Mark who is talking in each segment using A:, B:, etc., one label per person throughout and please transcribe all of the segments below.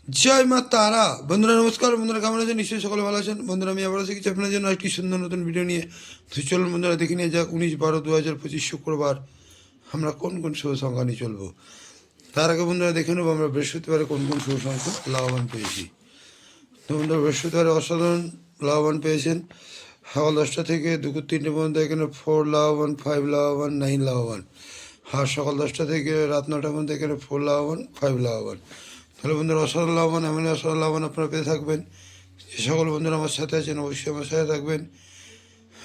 A: জয় মা তারা। বন্ধুরা নমস্কার। বন্ধুরা কেমন আছেন? নিশ্চয়ই সকলে ভালো আছেন। বন্ধুরা আমি আবার এসে গেছি আপনার জন্য একটি সুন্দর নতুন ভিডিও নিয়ে। তো চলুন বন্ধুরা দেখে নিয়ে যাক 19/12/2025 শুক্রবার আমরা কোন কোন শুভ সংখ্যা নিয়ে চলবো। তার আগে বন্ধুরা দেখে নেবো আমরা বৃহস্পতিবারে কোন কোন শুভ সংখ্যা লাভবান পেয়েছি। তো বন্ধুরা বৃহস্পতিবারে অসাধারণ লাভবান পেয়েছেন। সকাল 10টা থেকে দুপুর 3টে পর্যন্ত এখানে 4 লাভবান, 5 লাভবান, 9 লাভবান। আর সকাল 10টা থেকে রাত 9টা পর্যন্ত এখানে 4 লাভবান, 5 লাভবান। তাহলে বন্ধুরা অসাধারণ লাভবান, এমন অসাধারণ লাভবান আপনারা পেয়ে থাকবেন। যে সকল বন্ধুরা আমার সাথে আছেন অবশ্যই আমার সাথে থাকবেন।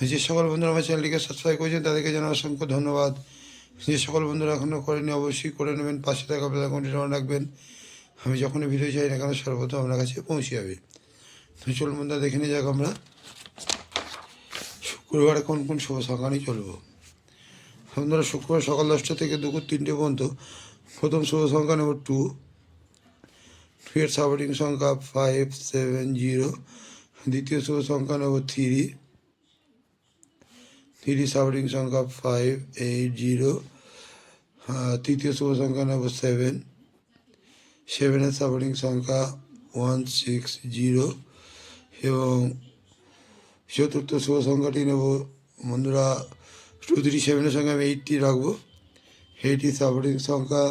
A: যে সকল বন্ধুরা আমার চ্যানেলটিকে সাবস্ক্রাইব করেছেন তাদেরকে জানাই অসংখ্য ধন্যবাদ। যে সকল বন্ধুরা এখনও করেনি অবশ্যই করে নেবেন। পাশে থাকা বেল আইকনটি অন রাখবেন। আমি যখনই ভিডিও চাই না কেন সর্বপ্রথম আপনার কাছে পৌঁছে যাবে। তো চলুন বন্ধুরা দেখে নিয়ে যাক আমরা শুক্রবারে কোন কোন শুভ সংখ্যা নিয়ে চলবো। বন্ধুরা শুক্রবার সকাল 10টা থেকে দুপুর 3টে পর্যন্ত প্রথম শুভ সংখ্যা নেব 2। এর সাপোর্টিং সংখ্যা 570। দ্বিতীয় শুভ সংখ্যা নেব 3। 3 সাপোর্টিং সংখ্যা 580। তৃতীয় শুভ সংখ্যা নেব 7। 7 সাপোর্টিং সংখ্যা 160। এবং চতুর্থ শুভ সংখ্যাটি নেব বন্ধুরা 237 সঙ্গে আমি 80 রাখবো। 80 সাপোর্টিং সংখ্যা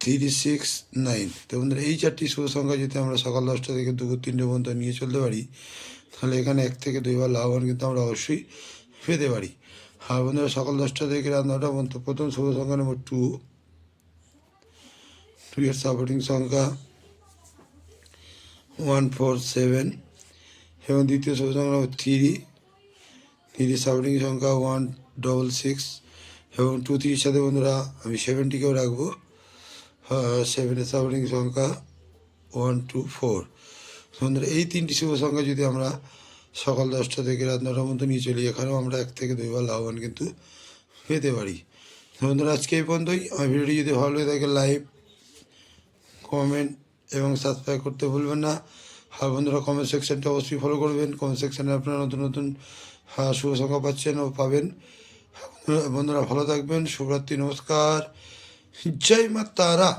A: 369। তো বন্ধুরা এই 4টি শুভ সংখ্যা যদি আমরা সকাল 10টা থেকে দুপুর 3টে পর্যন্ত নিয়ে চলতে পারি তাহলে এখানে 1 থেকে 2 বার লাভবান কিন্তু আমরা অবশ্যই পেতে পারি। আর বন্ধুরা সকাল 10টা থেকে রাত 9টা পর্যন্ত প্রথম শুভ সংখ্যা নেব 2। 2 এর সাপোর্টিং সংখ্যা 147। এবং দ্বিতীয় শুভ সংখ্যা নেব 3। 3 সাপোর্টিং সংখ্যা 166। এবং 2 3 সাথে বন্ধুরা আমি 70কেও রাখবো। 7 সাপোর্টিং সংখ্যা 124। বন্ধুরা এই 3টি শুভ সংখ্যা যদি আমরা সকাল 10টা থেকে রাত 9টার মধ্যে নিয়ে চলি এখানেও আমরা 1 থেকে 2 বার লাভবান কিন্তু পেতে পারি। বন্ধুরা আজকে এই পর্যন্তই। আমার ভিডিওটি যদি ভালো লাগে থাকে লাইক, কমেন্ট এবং সাবস্ক্রাইব করতে ভুলবেন না। আর বন্ধুরা কমেন্ট সেকশনটা অবশ্যই ফলো করবেন। কমেন্ট সেকশানে আপনারা নতুন নতুন শুভ সংখ্যা পাচ্ছেন ও পাবেন। বন্ধুরা ভালো থাকবেন। শুভরাত্রি, নমস্কার, জয় মা তারা।